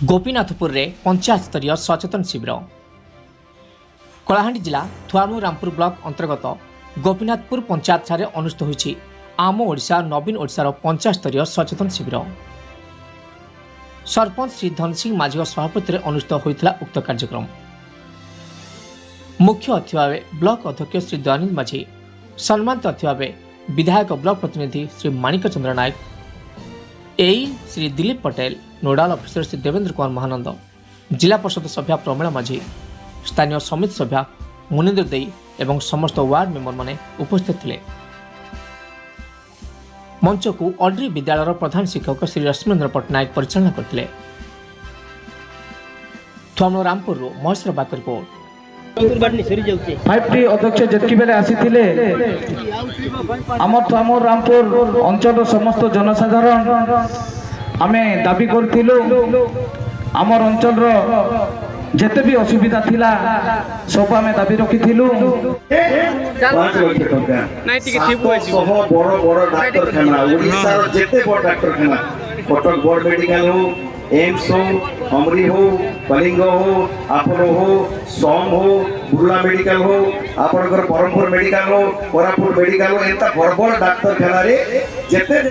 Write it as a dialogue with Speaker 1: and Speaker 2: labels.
Speaker 1: गोपीनाथपुर रे पंचायत स्तरीय सचेतन शिविर कलाहांडी जिला थुआमू रामपुर ब्लॉक अंतर्गत गोपीनाथपुर पंचायत ठारे अनुष्ठित होईछि आम ओडिशा नवीन ओडिशार पंचायत स्तरीय सचेतन शिविर। सरपंच श्री धन सिंह माझी सभापति अनुष्ठित होता उक्त कार्यक्रम। मुख्य अतिथि भावे ब्लॉक अध्यक्ष श्री दयानंद माझी, सम्मानित अतिथि भावे विधायक ब्लॉक प्रतिनिधि श्री माणिक चंद्र नायक, एई श्री दिलीप पटेल, नोडाल अफिसर श्री देवेंद्र कुमार महानंद, जिला परिषद सभ्या प्रमीला माझी, स्थानीय समिति सभ्या मुनीन्द्र देई एवं समस्त वार्ड मेंबर माने उपस्थित थे। मंच को अड्री विद्यालय प्रधान शिक्षक श्री रश्मिन्द्र पट्टनायक परिचालना करते। थुआमू रामपुर महेश्वर बाग रिपोर्ट।
Speaker 2: 5टी अध्यक्ष जेतकी बेले आसीथिले आमर थुआमू रामपुर अंचल समस्त जनसाधारण आमे दाबी करथिलु आमर अंचल रो जेते भी असुविधा थिला सब आमे दाबी रखिथिलु।
Speaker 3: 5 लक्ष टका नाइ टिके ठीक होइछि बड़ बड़ डाक्टरखाना ओडिसा रो जेते बड़ डाक्टरखाना कटक बड़ मेडिकल हो, एम्स हो, अमरी हो, कलिंग हो, अपोलो हो, सोम हो, बुर्ला मेडिकल हो, आपनकर परमपुर मेडिकल हो, कोरापुर मेडिकल हो, एता बड़ बड़ डाक्टरखाना रे जेते